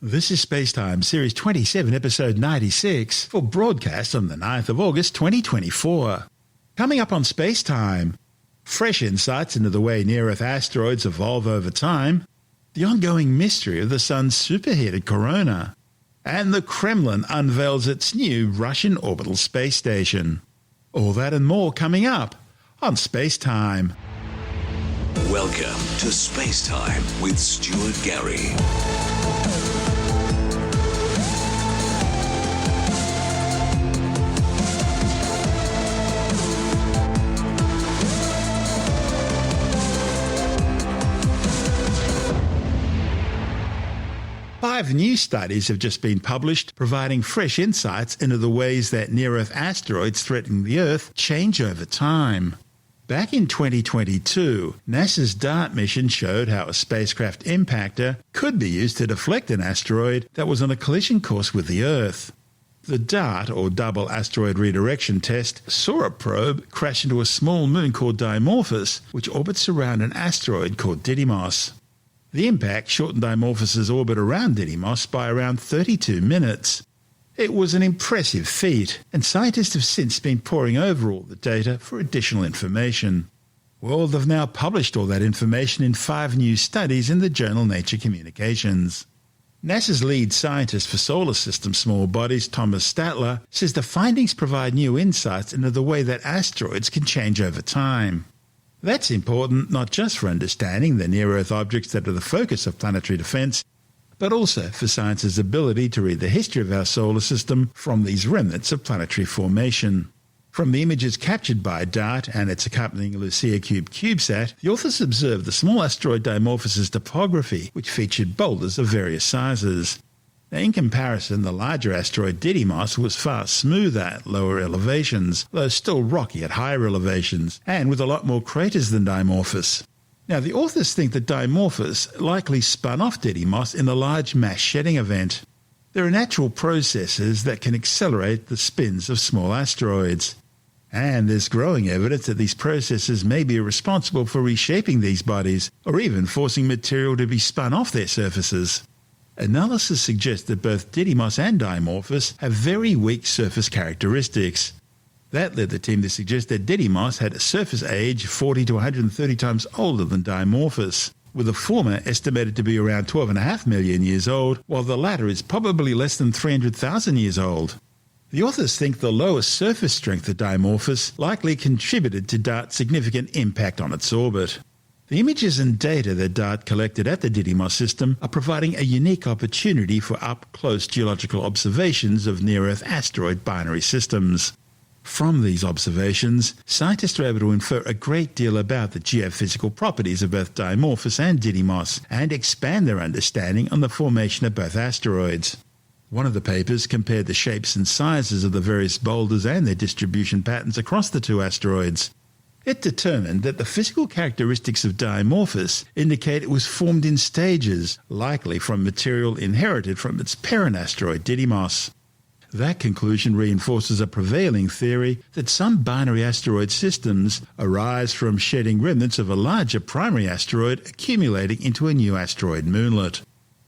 This is SpaceTime, Series 27, Episode 96, for broadcast on the 9th of August 2024. Coming up on SpaceTime, fresh insights into the way near-Earth asteroids evolve over time, the ongoing mystery of the Sun's superheated corona, and the Kremlin unveils its new Russian orbital space station. All that and more coming up on SpaceTime. Welcome to SpaceTime with Stuart Gary. 5 new studies have just been published providing fresh insights into the ways that near-Earth asteroids threatening the Earth change over time. Back in 2022, NASA's DART mission showed how a spacecraft impactor could be used to deflect an asteroid that was on a collision course with the Earth. The DART, or Double Asteroid Redirection Test, saw a probe crash into a small moon called Dimorphos, which orbits around an asteroid called Didymos. The impact shortened Dimorphos's orbit around Didymos by around 32 minutes. It was an impressive feat, and scientists have since been poring over all the data for additional information. Well, they've now published all that information in 5 new studies in the journal Nature Communications. NASA's lead scientist for solar system small bodies, Thomas Statler, says the findings provide new insights into the way that asteroids can change over time. That's important not just for understanding the near-Earth objects that are the focus of planetary defence, but also for science's ability to read the history of our solar system from these remnants of planetary formation. From the images captured by DART and its accompanying Lucia Cube CubeSat, the authors observed the small asteroid Dimorphos's topography, which featured boulders of various sizes. Now, in comparison, the larger asteroid Didymos was far smoother at lower elevations, though still rocky at higher elevations, and with a lot more craters than Dimorphos. Now, the authors think that Dimorphos likely spun off Didymos in a large mass shedding event. There are natural processes that can accelerate the spins of small asteroids. And there's growing evidence that these processes may be responsible for reshaping these bodies, or even forcing material to be spun off their surfaces. Analysis suggests that both Didymos and Dimorphos have very weak surface characteristics. That led the team to suggest that Didymos had a surface age 40 to 130 times older than Dimorphos, with the former estimated to be around 12.5 million years old, while the latter is probably less than 300,000 years old. The authors think the lower surface strength of Dimorphos likely contributed to DART's significant impact on its orbit. The images and data that DART collected at the Didymos system are providing a unique opportunity for up-close geological observations of near-Earth asteroid binary systems. From these observations, scientists are able to infer a great deal about the geophysical properties of both Dimorphos and Didymos and expand their understanding on the formation of both asteroids. One of the papers compared the shapes and sizes of the various boulders and their distribution patterns across the two asteroids. It determined that the physical characteristics of Dimorphos indicate it was formed in stages, likely from material inherited from its parent asteroid Didymos. That conclusion reinforces a prevailing theory that some binary asteroid systems arise from shedding remnants of a larger primary asteroid accumulating into a new asteroid moonlet.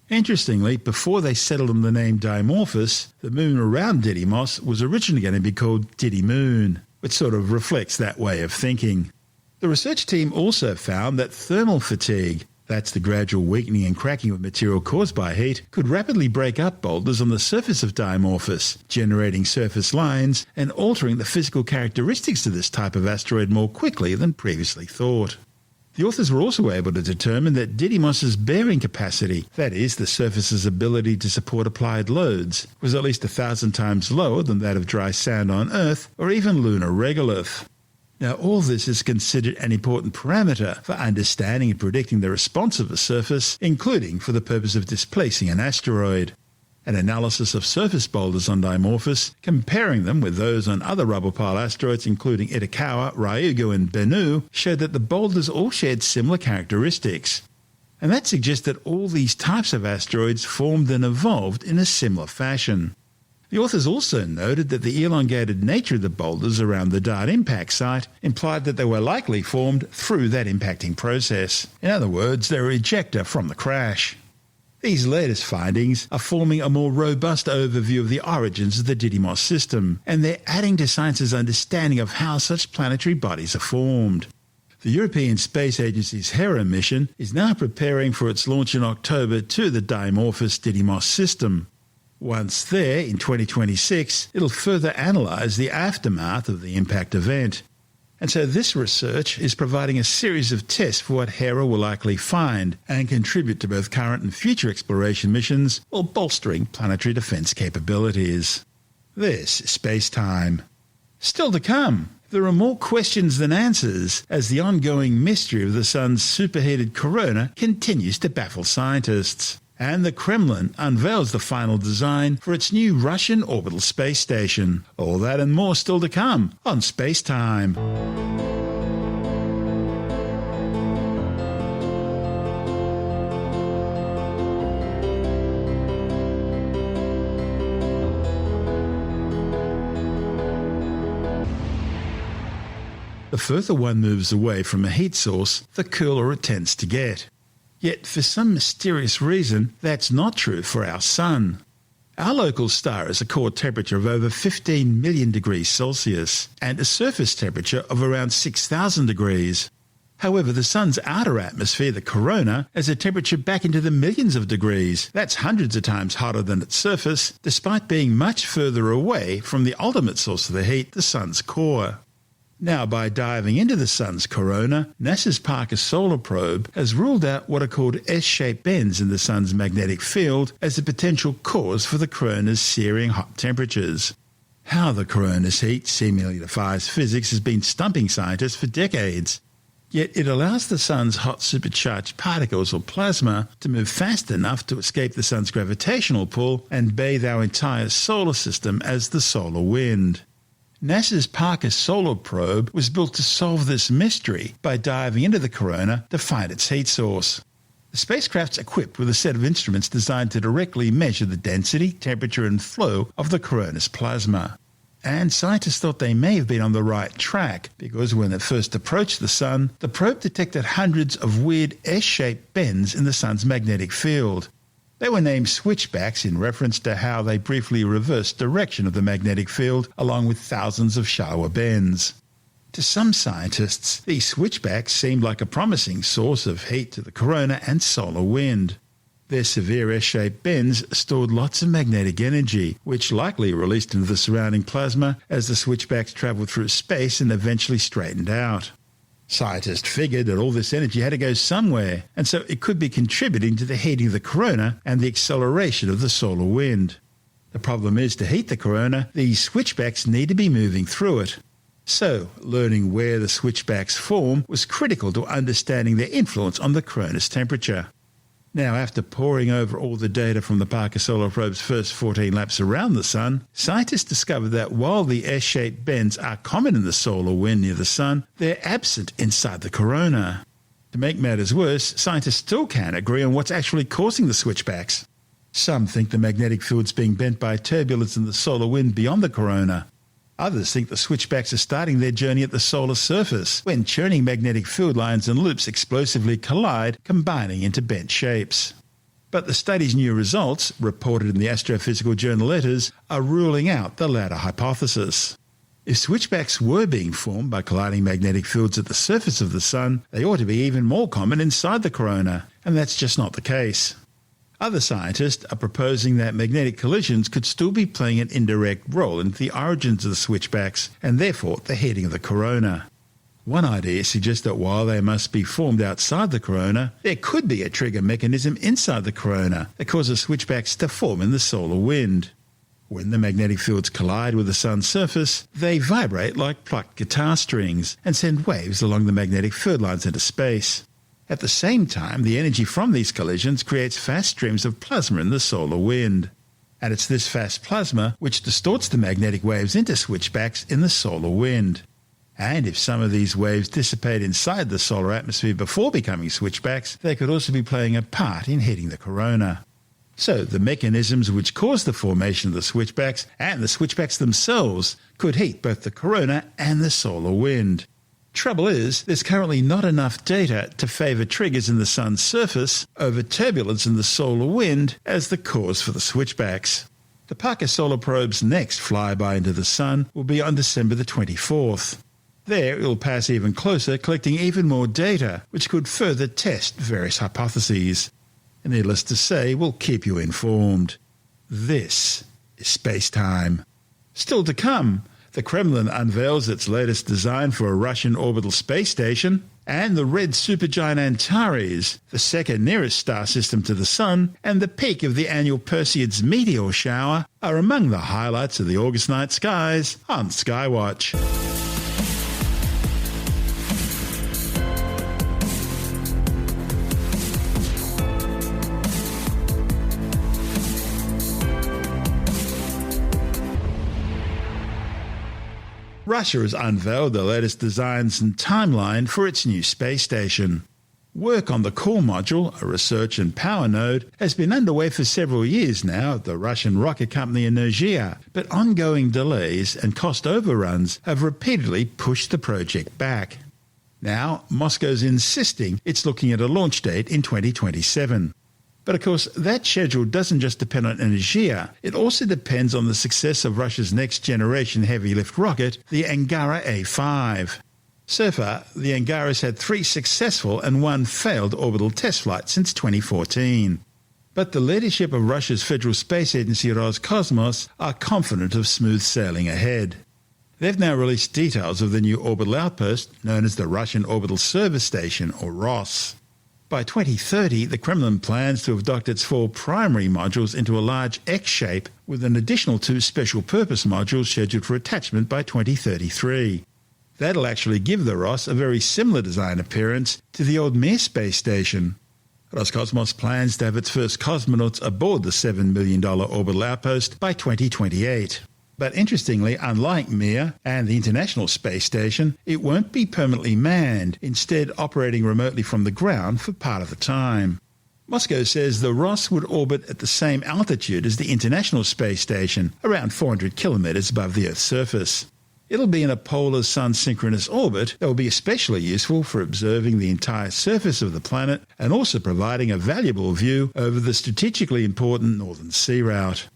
Interestingly, before they settled on the name Dimorphos, the moon around Didymos was originally going to be called Didymoon, which sort of reflects that way of thinking. The research team also found that thermal fatigue, that's the gradual weakening and cracking of material caused by heat, could rapidly break up boulders on the surface of Dimorphos, generating surface lines and altering the physical characteristics of this type of asteroid more quickly than previously thought. The authors were also able to determine that Didymos's bearing capacity, that is, the surface's ability to support applied loads, was at least 1,000 times lower than that of dry sand on Earth or even lunar regolith. Now, all this is considered an important parameter for understanding and predicting the response of a surface, including for the purpose of displacing an asteroid. An analysis of surface boulders on Dimorphos, comparing them with those on other rubble pile asteroids including Itokawa, Ryugu and Bennu, showed that the boulders all shared similar characteristics. And that suggests that all these types of asteroids formed and evolved in a similar fashion. The authors also noted that the elongated nature of the boulders around the DART impact site implied that they were likely formed through that impacting process. In other words, they were ejecta from the crash. These latest findings are forming a more robust overview of the origins of the Didymos system, and they're adding to science's understanding of how such planetary bodies are formed. The European Space Agency's Hera mission is now preparing for its launch in October to the dimorphous Didymos system. Once there, in 2026, it'll further analyse the aftermath of the impact event. And so this research is providing a series of tests for what Hera will likely find and contribute to both current and future exploration missions while bolstering planetary defence capabilities. This is SpaceTime. Still to come, there are more questions than answers as the ongoing mystery of the Sun's superheated corona continues to baffle scientists. And the Kremlin unveils the final design for its new Russian orbital space station. All that and more still to come on SpaceTime. The further one moves away from a heat source, the cooler it tends to get. Yet, for some mysterious reason, that's not true for our Sun. Our local star has a core temperature of over 15 million degrees Celsius and a surface temperature of around 6,000 degrees. However, the Sun's outer atmosphere, the corona, has a temperature back into the millions of degrees. That's hundreds of times hotter than its surface, despite being much further away from the ultimate source of the heat, the Sun's core. Now, by diving into the Sun's corona, NASA's Parker Solar Probe has ruled out what are called S-shaped bends in the Sun's magnetic field as a potential cause for the corona's searing hot temperatures. How the corona's heat seemingly defies physics has been stumping scientists for decades. Yet it allows the Sun's hot supercharged particles or plasma to move fast enough to escape the Sun's gravitational pull and bathe our entire solar system as the solar wind. NASA's Parker Solar Probe was built to solve this mystery by diving into the corona to find its heat source. The spacecraft's equipped with a set of instruments designed to directly measure the density, temperature and flow of the corona's plasma. And scientists thought they may have been on the right track because when it first approached the Sun, the probe detected hundreds of weird S-shaped bends in the Sun's magnetic field. They were named switchbacks in reference to how they briefly reversed direction of the magnetic field along with thousands of shallower bends. To some scientists, these switchbacks seemed like a promising source of heat to the corona and solar wind. Their severe S-shaped bends stored lots of magnetic energy, which likely released into the surrounding plasma as the switchbacks travelled through space and eventually straightened out. Scientists figured that all this energy had to go somewhere, and so it could be contributing to the heating of the corona and the acceleration of the solar wind. The problem is, to heat the corona, these switchbacks need to be moving through it. So, learning where the switchbacks form was critical to understanding their influence on the corona's temperature. Now, after poring over all the data from the Parker Solar Probe's first 14 laps around the Sun, scientists discovered that while the S-shaped bends are common in the solar wind near the Sun, they're absent inside the corona. To make matters worse, scientists still can't agree on what's actually causing the switchbacks. Some think the magnetic field's being bent by turbulence in the solar wind beyond the corona. Others think the switchbacks are starting their journey at the solar surface, when churning magnetic field lines and loops explosively collide, combining into bent shapes. But the study's new results, reported in the astrophysical journal Letters, are ruling out the latter hypothesis. If switchbacks were being formed by colliding magnetic fields at the surface of the Sun, they ought to be even more common inside the corona, and that's just not the case. Other scientists are proposing that magnetic collisions could still be playing an indirect role in the origins of the switchbacks and therefore the heating of the corona. One idea suggests that while they must be formed outside the corona, there could be a trigger mechanism inside the corona that causes switchbacks to form in the solar wind. When the magnetic fields collide with the Sun's surface, they vibrate like plucked guitar strings and send waves along the magnetic field lines into space. At the same time, the energy from these collisions creates fast streams of plasma in the solar wind. And it's this fast plasma which distorts the magnetic waves into switchbacks in the solar wind. And if some of these waves dissipate inside the solar atmosphere before becoming switchbacks, they could also be playing a part in heating the corona. So the mechanisms which cause the formation of the switchbacks and the switchbacks themselves could heat both the corona and the solar wind. Trouble is, there's currently not enough data to favour triggers in the Sun's surface over turbulence in the solar wind as the cause for the switchbacks. The Parker Solar Probe's next flyby into the Sun will be on December the 24th. There, it will pass even closer, collecting even more data, which could further test various hypotheses. And needless to say, we'll keep you informed. This is SpaceTime. Still to come, the Kremlin unveils its latest design for a Russian orbital space station, and the red supergiant Antares, the second nearest star system to the Sun, and the peak of the annual Perseids meteor shower are among the highlights of the August night skies on Skywatch. Russia has unveiled the latest designs and timeline for its new space station. Work on the core module, a research and power node, has been underway for several years now at the Russian rocket company Messier, but ongoing delays and cost overruns have repeatedly pushed the project back. Now, Moscow's insisting it's looking at a launch date in 2027. But of course, that schedule doesn't just depend on Messier, it also depends on the success of Russia's next-generation heavy-lift rocket, the Angara A5. So far, the Angara's had 3 successful and 1 failed orbital test flights since 2014. But the leadership of Russia's Federal Space Agency Roscosmos are confident of smooth sailing ahead. They've now released details of the new orbital outpost known as the Russian Orbital Service Station, or ROS. By 2030, the Kremlin plans to have docked its 4 primary modules into a large X shape, with an additional 2 special-purpose modules scheduled for attachment by 2033. That'll actually give the ROS a very similar design appearance to the old Mir space station. Roscosmos plans to have its first cosmonauts aboard the $7 million orbital outpost by 2028. But interestingly, unlike Mir and the International Space Station, it won't be permanently manned, instead operating remotely from the ground for part of the time. Moscow says the ROS would orbit at the same altitude as the International Space Station, around 400 kilometers above the Earth's surface. It'll be in a polar sun-synchronous orbit that will be especially useful for observing the entire surface of the planet and also providing a valuable view over the strategically important Northern Sea route.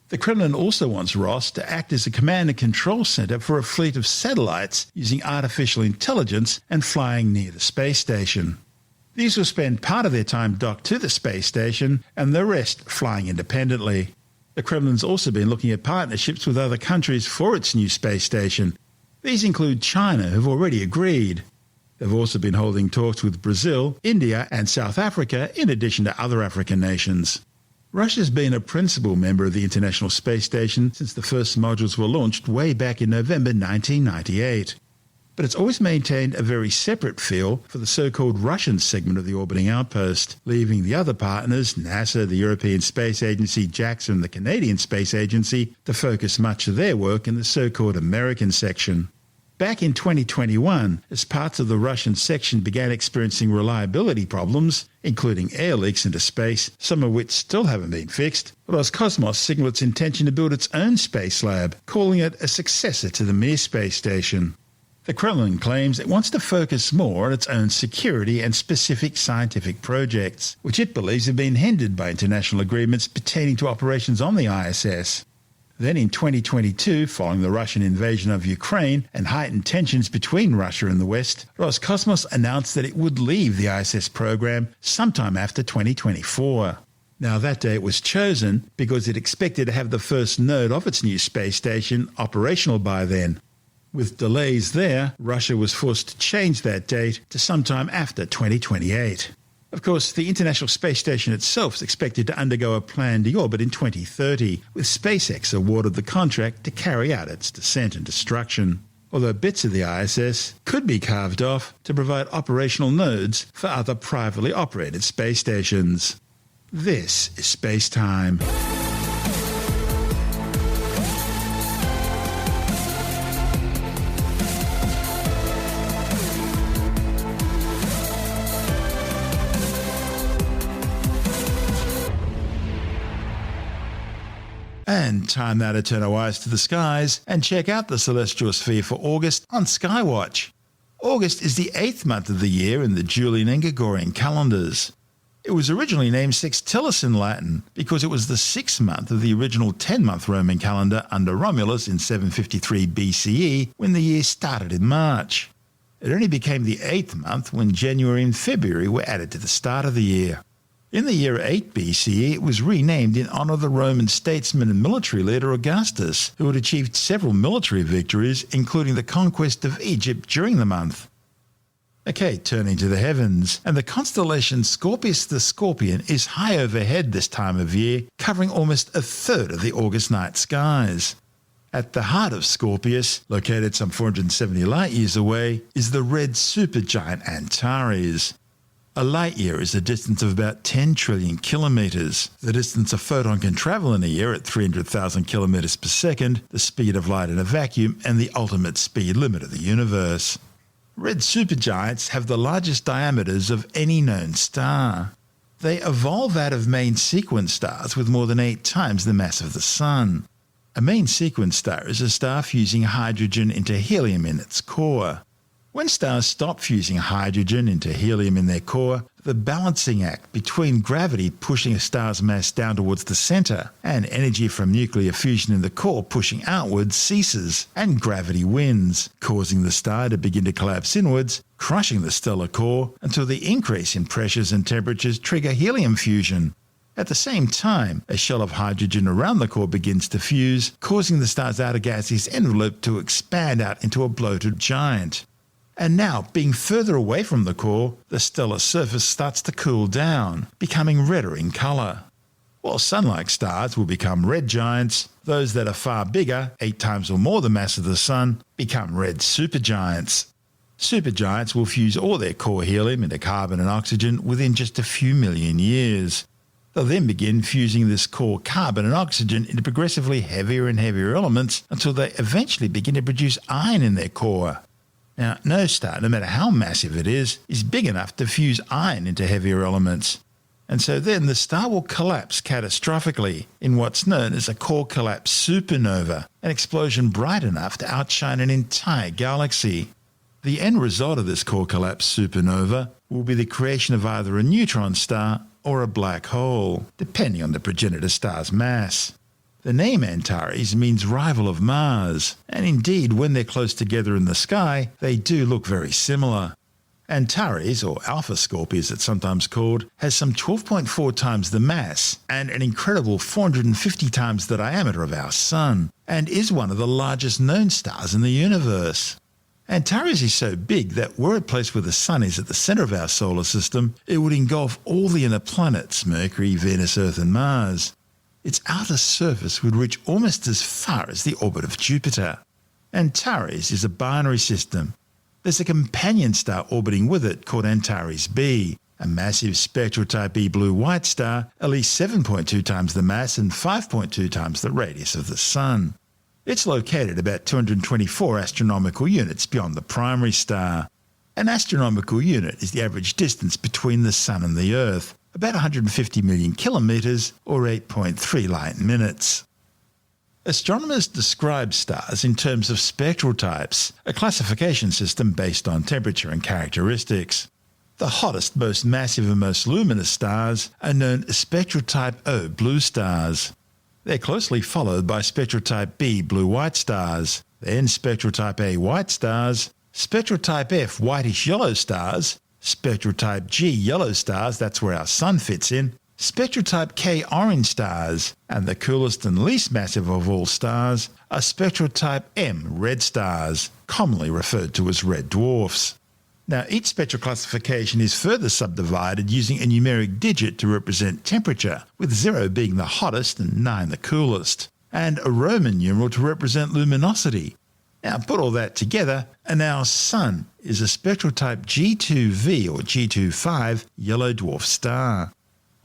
The Kremlin also wants ROS to act as a command and control center for a fleet of satellites using artificial intelligence and flying near the space station. These will spend part of their time docked to the space station and the rest flying independently. The Kremlin's also been looking at partnerships with other countries for its new space station. These include China, who've already agreed. They've also been holding talks with Brazil, India and South Africa, in addition to other African nations. Russia's been a principal member of the International Space Station since the first modules were launched way back in November 1998. But it's always maintained a very separate feel for the so-called Russian segment of the orbiting outpost, leaving the other partners, NASA, the European Space Agency, JAXA and the Canadian Space Agency, to focus much of their work in the so-called American section. Back in 2021, as parts of the Russian section began experiencing reliability problems, including air leaks into space, some of which still haven't been fixed, Roscosmos signaled its intention to build its own space lab, calling it a successor to the Mir space station. The Kremlin claims it wants to focus more on its own security and specific scientific projects, which it believes have been hindered by international agreements pertaining to operations on the ISS. Then in 2022, following the Russian invasion of Ukraine and heightened tensions between Russia and the West, Roscosmos announced that it would leave the ISS program sometime after 2024. Now that date was chosen because it expected to have the first node of its new space station operational by then. With delays there, Russia was forced to change that date to sometime after 2028. Of course, the International Space Station itself is expected to undergo a planned deorbit in 2030, with SpaceX awarded the contract to carry out its descent and destruction, although bits of the ISS could be carved off to provide operational nodes for other privately operated space stations. This is SpaceTime. And time now to turn our eyes to the skies and check out the celestial sphere for August on Skywatch. August is the 8th month of the year in the Julian and Gregorian calendars. It was originally named Sextilis in Latin because it was the 6th month of the original 10-month Roman calendar under Romulus in 753 BCE when the year started in March. It only became the 8th month when January and February were added to the start of the year. In the year 8 BCE, it was renamed in honor of the Roman statesman and military leader Augustus, who had achieved several military victories, including the conquest of Egypt during the month. Okay, turning to the heavens, and the constellation Scorpius the Scorpion is high overhead this time of year, covering almost a third of the August night skies. At the heart of Scorpius, located some 470 light-years away, is the red supergiant Antares. A light year is a distance of about 10 trillion kilometres, the distance a photon can travel in a year at 300,000 kilometres per second, the speed of light in a vacuum, and the ultimate speed limit of the universe. Red supergiants have the largest diameters of any known star. They evolve out of main sequence stars with more than 8 times the mass of the Sun. A main sequence star is a star fusing hydrogen into helium in its core. When stars stop fusing hydrogen into helium in their core, the balancing act between gravity pushing a star's mass down towards the centre and energy from nuclear fusion in the core pushing outwards ceases, and gravity wins, causing the star to begin to collapse inwards, crushing the stellar core until the increase in pressures and temperatures trigger helium fusion. At the same time, a shell of hydrogen around the core begins to fuse, causing the star's outer gaseous envelope to expand out into a bloated giant. And now, being further away from the core, the stellar surface starts to cool down, becoming redder in colour. While Sun-like stars will become red giants, those that are far bigger, 8 times or more the mass of the Sun, become red supergiants. Supergiants will fuse all their core helium into carbon and oxygen within just a few million years. They'll then begin fusing this core carbon and oxygen into progressively heavier and heavier elements until they eventually begin to produce iron in their core. Now, no star, no matter how massive it is big enough to fuse iron into heavier elements. And so then the star will collapse catastrophically in what's known as a core collapse supernova, an explosion bright enough to outshine an entire galaxy. The end result of this core collapse supernova will be the creation of either a neutron star or a black hole, depending on the progenitor star's mass. The name Antares means rival of Mars, and indeed when they're close together in the sky, they do look very similar. Antares, or Alpha Scorpii as it's sometimes called, has some 12.4 times the mass and an incredible 450 times the diameter of our Sun, and is one of the largest known stars in the universe. Antares is so big that were it placed where the Sun is at the centre of our solar system, it would engulf all the inner planets, Mercury, Venus, Earth and Mars. Its outer surface would reach almost as far as the orbit of Jupiter. Antares is a binary system. There's a companion star orbiting with it called Antares B, a massive spectral type E blue-white star, at least 7.2 times the mass and 5.2 times the radius of the Sun. It's located about 224 astronomical units beyond the primary star. An astronomical unit is the average distance between the Sun and the Earth, about 150 million kilometres or 8.3 light minutes. Astronomers describe stars in terms of spectral types, a classification system based on temperature and characteristics. The hottest, most massive and most luminous stars are known as spectral type O blue stars. They're closely followed by spectral type B blue-white stars, then spectral type A white stars, spectral type F whitish-yellow stars, spectral type G yellow stars, that's where our Sun fits in, spectral type K orange stars, and the coolest and least massive of all stars are spectral type M red stars, commonly referred to as red dwarfs. Now, each spectral classification is further subdivided using a numeric digit to represent temperature, with 0 being the hottest and 9 the coolest, and a Roman numeral to represent luminosity. Now, put all that together, and our Sun is a spectral type G2V or G25 yellow dwarf star.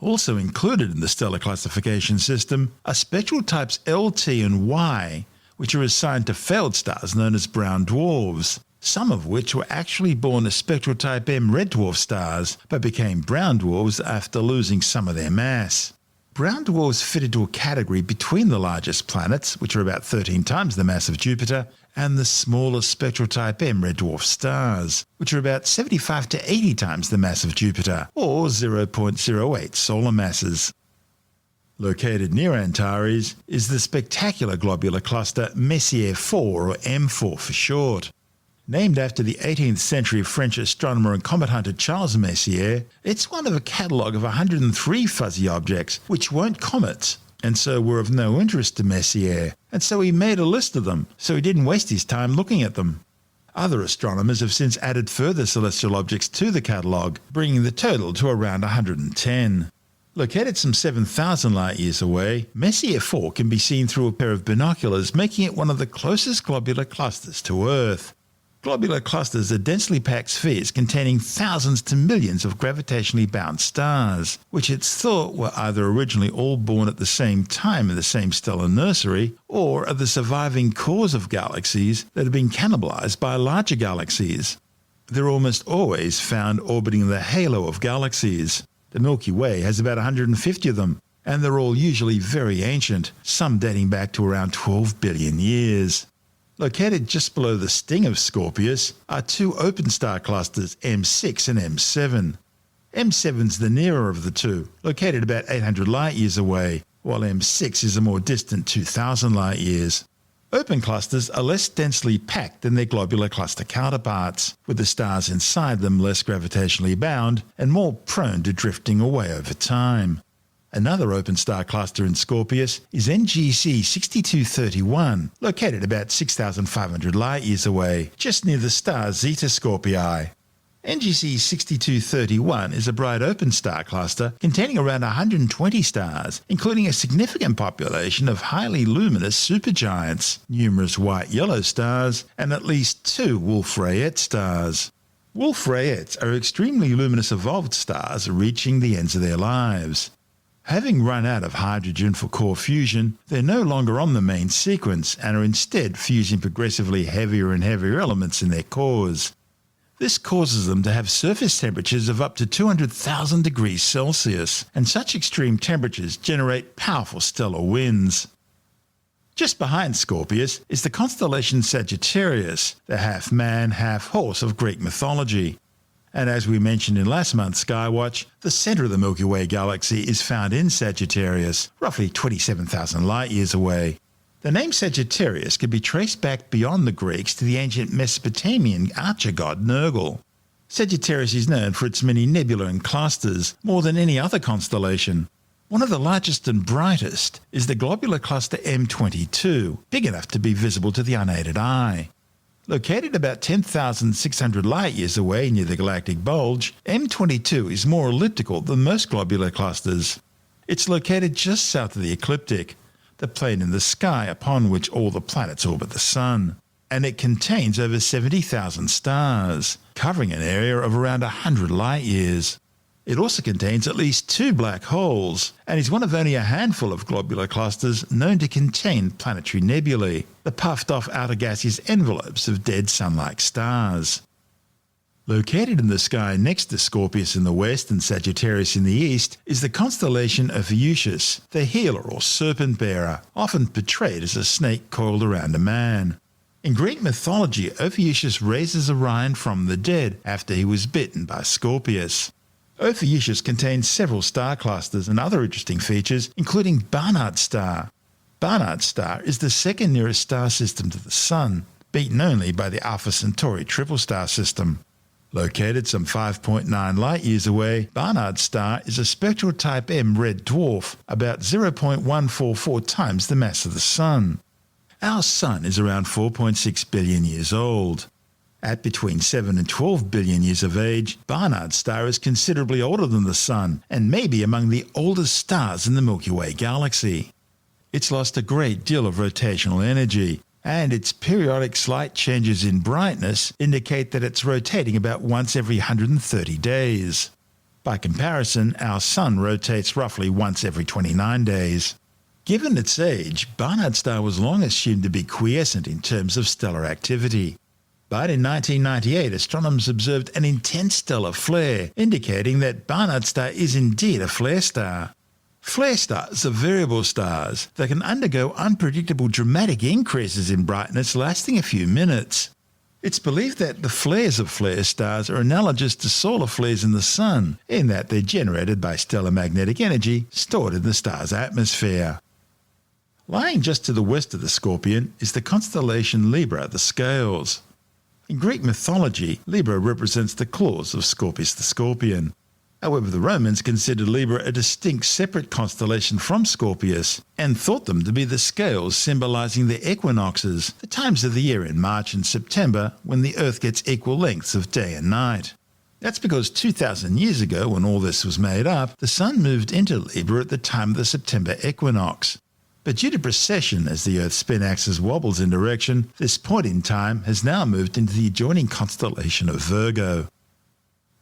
Also included in the stellar classification system are spectral types LT and Y, which are assigned to failed stars known as brown dwarfs, some of which were actually born as spectral type M red dwarf stars, but became brown dwarfs after losing some of their mass. brown dwarfs fit into a category between the largest planets, which are about 13 times the mass of Jupiter, and the smallest spectral type M red dwarf stars, which are about 75 to 80 times the mass of Jupiter, or 0.08 solar masses. Located near Antares is the spectacular globular cluster Messier 4, or M4 for short. Named after the 18th century French astronomer and comet hunter Charles Messiere, it's one of a catalogue of 103 fuzzy objects which weren't comets, and so were of no interest to Messier, and so he made a list of them, so he didn't waste his time looking at them. Other astronomers have since added further celestial objects to the catalogue, bringing the total to around 110. Located some 7,000 light-years away, Messier 4 can be seen through a pair of binoculars, making it one of the closest globular clusters to Earth. Globular clusters are densely packed spheres containing thousands to millions of gravitationally bound stars, which it's thought were either originally all born at the same time in the same stellar nursery, or are the surviving cores of galaxies that have been cannibalized by larger galaxies. They're almost always found orbiting the halo of galaxies. The Milky Way has about 150 of them, and they're all usually very ancient, some dating back to around 12 billion years. Located just below the sting of Scorpius are two open star clusters, M6 and M7. M7's the nearer of the two, located about 800 light-years away, while M6 is a more distant 2,000 light-years. Open clusters are less densely packed than their globular cluster counterparts, with the stars inside them less gravitationally bound and more prone to drifting away over time. Another open star cluster in Scorpius is NGC 6231, located about 6,500 light-years away, just near the star Zeta Scorpii. NGC 6231 is a bright open star cluster containing around 120 stars, including a significant population of highly luminous supergiants, numerous white-yellow stars, and at least two Wolf-Rayet stars. Wolf-Rayets are extremely luminous evolved stars reaching the ends of their lives. Having run out of hydrogen for core fusion, they're no longer on the main sequence and are instead fusing progressively heavier and heavier elements in their cores. This causes them to have surface temperatures of up to 200,000 degrees Celsius, and such extreme temperatures generate powerful stellar winds. Just behind Scorpius is the constellation Sagittarius, the half-man, half-horse of Greek mythology. And as we mentioned in last month's Skywatch, the centre of the Milky Way galaxy is found in Sagittarius, roughly 27,000 light-years away. The name Sagittarius can be traced back beyond the Greeks to the ancient Mesopotamian archer god Nergal. Sagittarius is known for its many nebula and clusters, more than any other constellation. One of the largest and brightest is the globular cluster M22, big enough to be visible to the unaided eye. Located about 10,600 light-years away near the galactic bulge, M22 is more elliptical than most globular clusters. It's located just south of the ecliptic, the plane in the sky upon which all the planets orbit the Sun, and it contains over 70,000 stars, covering an area of around 100 light-years. It also contains at least two black holes, and is one of only a handful of globular clusters known to contain planetary nebulae, the puffed-off outer gaseous envelopes of dead Sun-like stars. Located in the sky next to Scorpius in the west and Sagittarius in the east is the constellation Ophiuchius, the healer or serpent-bearer, often portrayed as a snake coiled around a man. In Greek mythology, Ophiuchius raises Orion from the dead after he was bitten by Scorpius. Ophiuchius contains several star clusters and other interesting features, including Barnard's star. Barnard's star is the second nearest star system to the Sun, beaten only by the Alpha Centauri triple star system. Located some 5.9 light-years away, Barnard's star is a spectral type M red dwarf, about 0.144 times the mass of the Sun. Our Sun is around 4.6 billion years old. At between 7 and 12 billion years of age, Barnard's star is considerably older than the Sun and may be among the oldest stars in the Milky Way galaxy. It's lost a great deal of rotational energy, and its periodic slight changes in brightness indicate that it's rotating about once every 130 days. By comparison, our Sun rotates roughly once every 29 days. Given its age, Barnard's star was long assumed to be quiescent in terms of stellar activity. But in 1998, astronomers observed an intense stellar flare, indicating that Barnard's star is indeed a flare star. Flare stars are variable stars that can undergo unpredictable dramatic increases in brightness lasting a few minutes. It's believed that the flares of flare stars are analogous to solar flares in the Sun, in that they're generated by stellar magnetic energy stored in the star's atmosphere. Lying just to the west of the Scorpion is the constellation Libra, the Scales. In Greek mythology, Libra represents the claws of Scorpius the Scorpion. However, the Romans considered Libra a distinct separate constellation from Scorpius and thought them to be the scales symbolizing the equinoxes, the times of the year in March and September when the Earth gets equal lengths of day and night. That's because 2,000 years ago, when all this was made up, the Sun moved into Libra at the time of the September equinox. But due to precession, as the Earth's spin axis wobbles in direction, this point in time has now moved into the adjoining constellation of Virgo.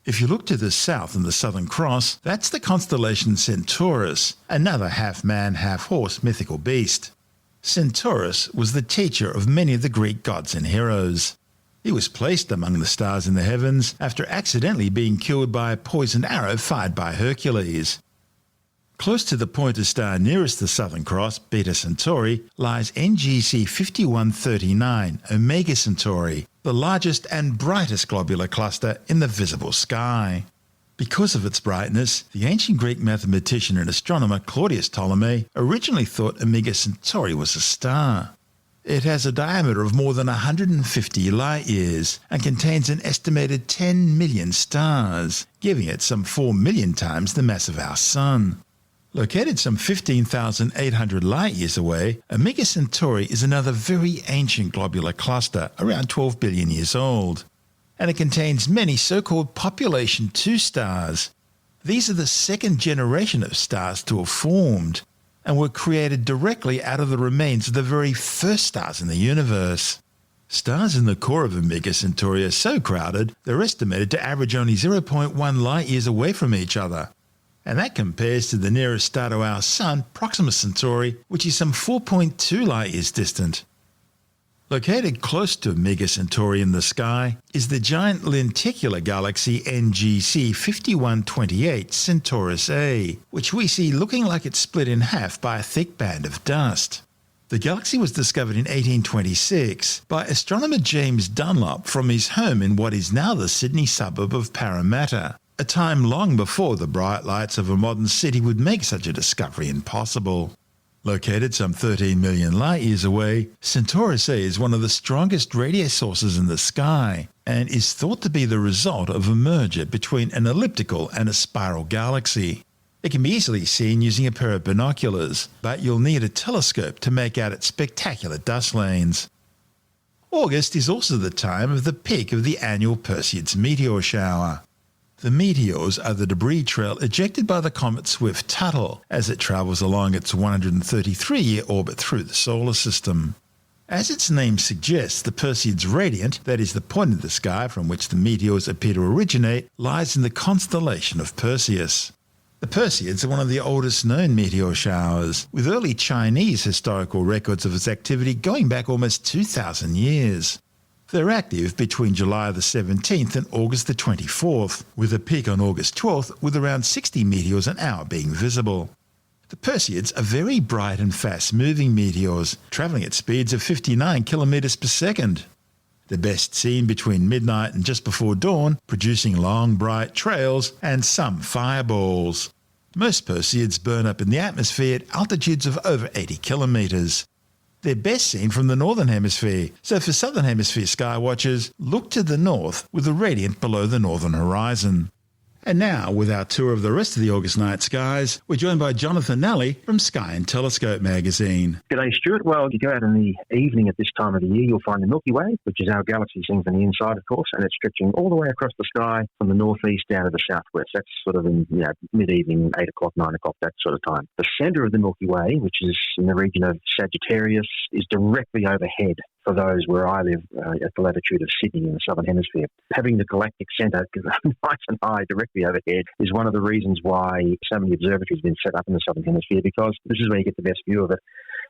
If you look to the south in the Southern Cross, that's the constellation Centaurus, another half-man, half-horse mythical beast. Centaurus was the teacher of many of the Greek gods and heroes. He was placed among the stars in the heavens after accidentally being killed by a poisoned arrow fired by Hercules. Close to the pointer star nearest the Southern Cross, Beta Centauri, lies NGC 5139, Omega Centauri, the largest and brightest globular cluster in the visible sky. Because of its brightness, the ancient Greek mathematician and astronomer Claudius Ptolemy originally thought Omega Centauri was a star. It has a diameter of more than 150 light-years and contains an estimated 10 million stars, giving it some 4 million times the mass of our Sun. Located some 15,800 light-years away, Omega Centauri is another very ancient globular cluster, around 12 billion years old. And it contains many so-called population 2 stars. These are the second generation of stars to have formed, and were created directly out of the remains of the very first stars in the universe. Stars in the core of Omega Centauri are so crowded, they're estimated to average only 0.1 light-years away from each other. And that compares to the nearest star to our Sun, Proxima Centauri, which is some 4.2 light-years distant. Located close to Omega Centauri in the sky is the giant lenticular galaxy NGC 5128 Centaurus A, which we see looking like it's split in half by a thick band of dust. The galaxy was discovered in 1826 by astronomer James Dunlop from his home in what is now the Sydney suburb of Parramatta, a time long before the bright lights of a modern city would make such a discovery impossible. Located some 13 million light-years away, Centaurus A is one of the strongest radio sources in the sky and is thought to be the result of a merger between an elliptical and a spiral galaxy. It can be easily seen using a pair of binoculars, but you'll need a telescope to make out its spectacular dust lanes. August is also the time of the peak of the annual Perseids meteor shower. The meteors are the debris trail ejected by the comet Swift-Tuttle as it travels along its 133-year orbit through the solar system. As its name suggests, the Perseids radiant, that is the point in the sky from which the meteors appear to originate, lies in the constellation of Perseus. The Perseids are one of the oldest known meteor showers, with early Chinese historical records of its activity going back almost 2,000 years. They're active between July the 17th and August the 24th, with a peak on August 12th with around 60 meteors an hour being visible. The Perseids are very bright and fast-moving meteors, travelling at speeds of 59 kilometres per second. They're best seen between midnight and just before dawn, producing long bright trails and some fireballs. Most Perseids burn up in the atmosphere at altitudes of over 80 kilometres. They're best seen from the northern hemisphere, so for southern hemisphere sky watchers, look to the north with the radiant below the northern horizon. And now, with our tour of the rest of the August night skies, we're joined by Jonathan Nally from Sky and Telescope magazine. G'day, Stuart. Well, if you go out in the evening at this time of the year, you'll find the Milky Way, which is our galaxy seen from the inside, of course, and it's stretching all the way across the sky from the northeast down to the southwest. That's sort of in mid-evening, 8 o'clock, 9 o'clock, that sort of time. The centre of the Milky Way, which is in the region of Sagittarius, is directly overhead for those where I live at the latitude of Sydney in the southern hemisphere. Having the galactic centre nice and high directly overhead is one of the reasons why so many observatories have been set up in the southern hemisphere, because this is where you get the best view of it.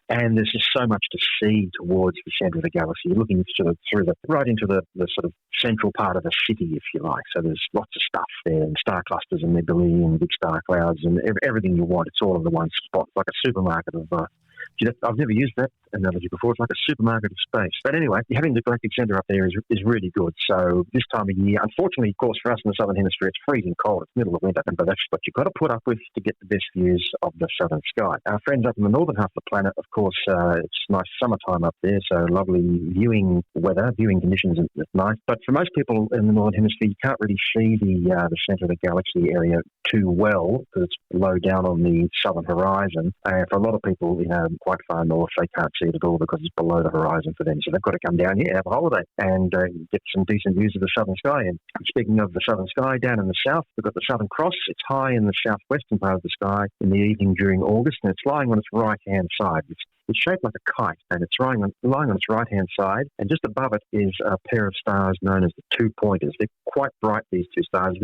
And there's just so much to see towards the centre of the galaxy. You're looking sort of right into the sort of central part of the city, if you like. So there's lots of stuff there, and star clusters and nebulae and big star clouds and everything you want. It's all in the one spot, like a supermarket of I've never used that analogy before. It's like a supermarket of space. But anyway, having the galactic centre up there is really good. So this time of year, unfortunately, of course, for us in the southern hemisphere, it's freezing cold. It's middle of winter, but that's what you've got to put up with to get the best views of the southern sky. Our friends up in the northern half of the planet, of course, it's nice summertime up there, so lovely viewing weather, viewing conditions at night. But for most people in the northern hemisphere, you can't really see the centre of the galaxy area too well because it's low down on the southern horizon. For a lot of people, quite far north, they can't see it at all because it's below the horizon for them. So they've got to come down here, have a holiday, and get some decent views of the southern sky. And speaking of the southern sky, down in the south, we've got the Southern Cross. It's high in the southwestern part of the sky in the evening during August, and it's lying on its right-hand side. It's shaped like a kite, and it's lying on its right-hand side, and just above it is a pair of stars known as the two pointers. They're quite bright, these two stars.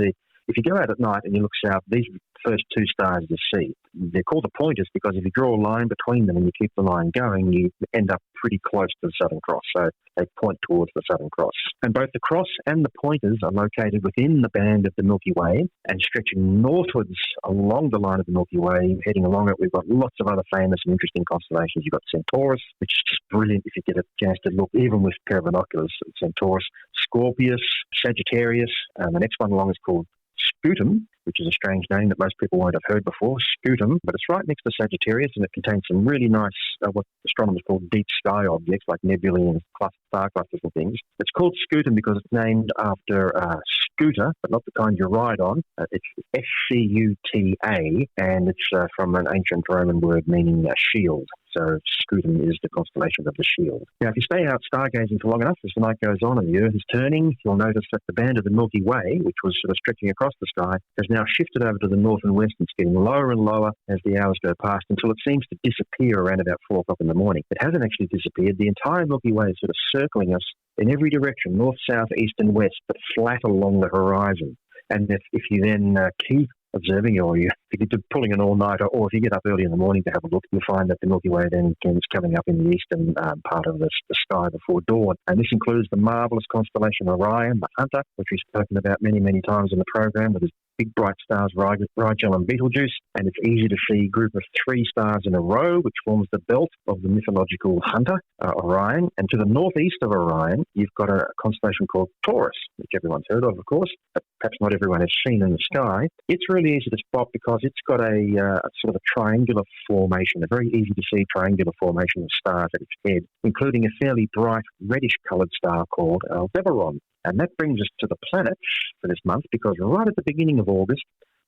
If you go out at night and you look south, these are the first two stars you see. They're called the pointers because if you draw a line between them and you keep the line going, you end up pretty close to the Southern Cross. So they point towards the Southern Cross. And both the cross and the pointers are located within the band of the Milky Way and stretching northwards along the line of the Milky Way. Heading along it, we've got lots of other famous and interesting constellations. You've got Centaurus, which is just brilliant if you get a chance to look, even with a pair of binoculars. Centaurus, Scorpius, Sagittarius. The next one along is called Sputum, which is a strange name that most people won't have heard before, Sputum, but it's right next to Sagittarius, and it contains some really nice, what astronomers call deep sky objects like nebulae and star clusters and things. It's called Scutum because it's named after a scooter, but not the kind you ride on. It's Scuta, and it's from an ancient Roman word meaning shield. So Scutum is the constellation of the shield. Now, if you stay out stargazing for long enough, as the night goes on and the Earth is turning, you'll notice that the band of the Milky Way, which was sort of stretching across the sky, has now shifted over to the north and west, and it's getting lower and lower as the hours go past until it seems to disappear around about 4 o'clock in the morning. It hasn't actually disappeared. The entire Milky Way is sort of circling us in every direction, north, south, east and west, but flat along the horizon. And if you then keep observing, or if you're pulling an all-nighter, or if you get up early in the morning to have a look, you'll find that the Milky Way then is coming up in the eastern part of the sky before dawn. And this includes the marvellous constellation Orion, the Hunter, which we've spoken about many, many times in the program, with its big bright stars Rigel and Betelgeuse. And it's easy to see a group of 3 stars in a row, which forms the belt of the mythological Hunter, Orion. And to the northeast of Orion, you've got a constellation called Taurus, which everyone's heard of course, but perhaps not everyone has seen in the sky. It's really easy to spot because it's got a sort of a triangular formation, a very easy to see triangular formation of stars at its head, including a fairly bright reddish-coloured star called Aldebaran. And that brings us to the planets for this month, because right at the beginning of August,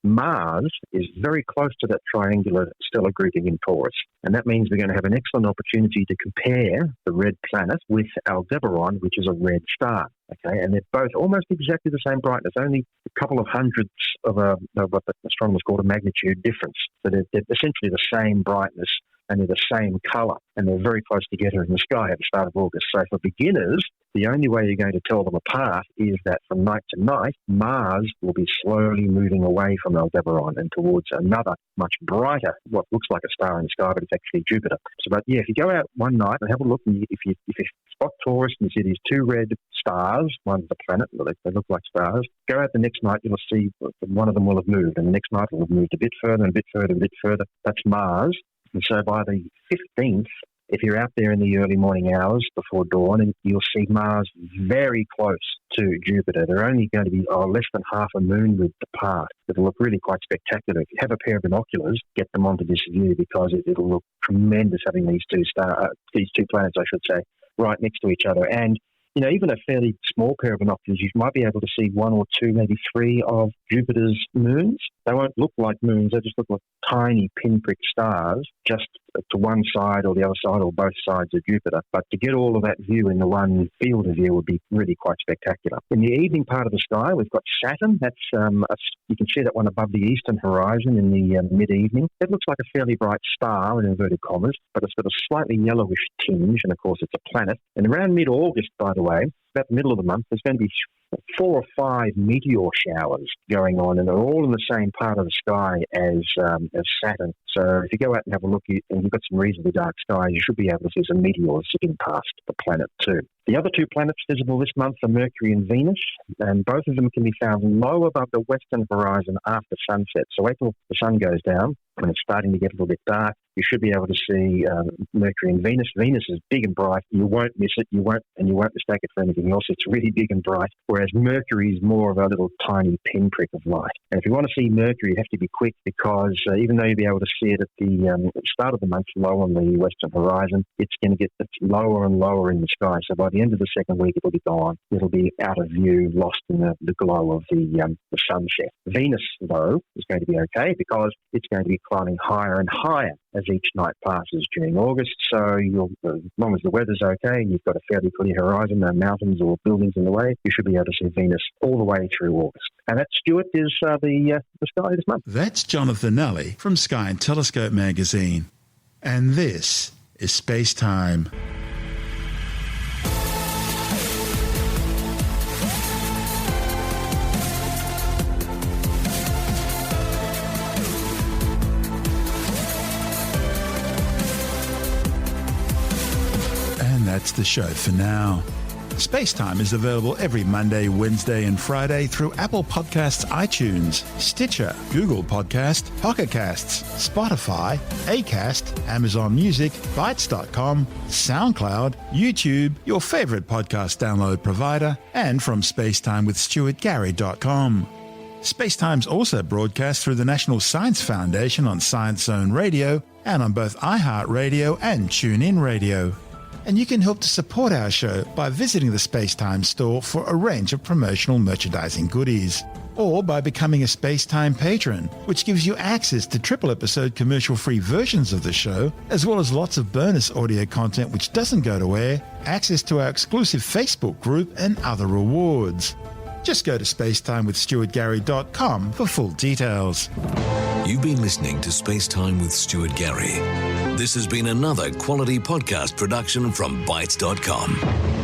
Mars is very close to that triangular stellar grouping in Taurus. And that means we're going to have an excellent opportunity to compare the red planet with Aldebaran, which is a red star. Okay, and they're both almost exactly the same brightness, only a couple of hundredths of what the astronomers call a magnitude difference. So they're essentially the same brightness, and they're the same colour, and they're very close together in the sky at the start of August. So for beginners, the only way you're going to tell them apart is that from night to night, Mars will be slowly moving away from Aldebaran and towards another much brighter, what looks like a star in the sky, but it's actually Jupiter. So, but yeah, if you go out one night and have a look, and if you spot Taurus and you see these 2 red stars, one's a planet, they look like stars, go out the next night, you'll see one of them will have moved, and the next night it will have moved a bit further and a bit further and a bit further. That's Mars. And so by the 15th, if you're out there in the early morning hours before dawn, and you'll see Mars very close to Jupiter. They're only going to be less than half a moon width apart. It'll look really quite spectacular. If you have a pair of binoculars, get them onto this view, because it'll look tremendous having these two planets, I should say, right next to each other. And even a fairly small pair of binoculars, you might be able to see 1 or 2, maybe 3 of Jupiter's moons. They won't look like moons, they just look like tiny pinprick stars, just to one side or the other side or both sides of Jupiter. But to get all of that view in the one field of view would be really quite spectacular. In the evening part of the sky, we've got Saturn. That's you can see that one above the eastern horizon in the mid-evening. It looks like a fairly bright star in inverted commas, but it's got a slightly yellowish tinge, and of course it's a planet. And around mid-August, by the way, about the middle of the month, there's going to be 4 or 5 meteor showers going on, and they're all in the same part of the sky as Saturn. So if you go out and have a look, and you've got some reasonably dark skies, you should be able to see some meteors zipping past the planet too. The other 2 planets visible this month are Mercury and Venus, and both of them can be found low above the western horizon after sunset. So wait till the sun goes down, when it's starting to get a little bit dark, you should be able to see Mercury and Venus. Venus is big and bright. You won't miss it. You won't mistake it for anything else. It's really big and bright, whereas Mercury is more of a little tiny pinprick of light. And if you want to see Mercury, you have to be quick, because even though you'll be able to see it at the start of the month low on the western horizon, it's going to get lower and lower in the sky. So by the end of the second week, it'll be gone. It'll be out of view, lost in the glow of the sunset. Venus, though, is going to be okay, because it's going to be climbing higher and higher as each night passes during August. So as long as the weather's okay and you've got a fairly clear horizon, no mountains or buildings in the way, you should be able to see Venus all the way through August. And that, Stuart, is the sky this month. That's Jonathan Nally from Sky and Telescope magazine. And this is SpaceTime. That's the show for now. SpaceTime is available every Monday, Wednesday and Friday through Apple Podcasts, iTunes, Stitcher, Google Podcast, Pocket Casts, Spotify, Acast, Amazon Music, Bytes.com, SoundCloud, YouTube, your favourite podcast download provider, and from spacetimewithstuartgary.com. SpaceTime's also broadcast through the National Science Foundation on Science Zone Radio and on both iHeartRadio and TuneIn Radio. And you can help to support our show by visiting the SpaceTime store for a range of promotional merchandising goodies, or by becoming a SpaceTime patron, which gives you access to triple-episode commercial-free versions of the show, as well as lots of bonus audio content which doesn't go to air, access to our exclusive Facebook group, and other rewards. Just go to spacetimewithstuartgary.com for full details. You've been listening to SpaceTime with Stuart Gary. This has been another quality podcast production from Bytes.com.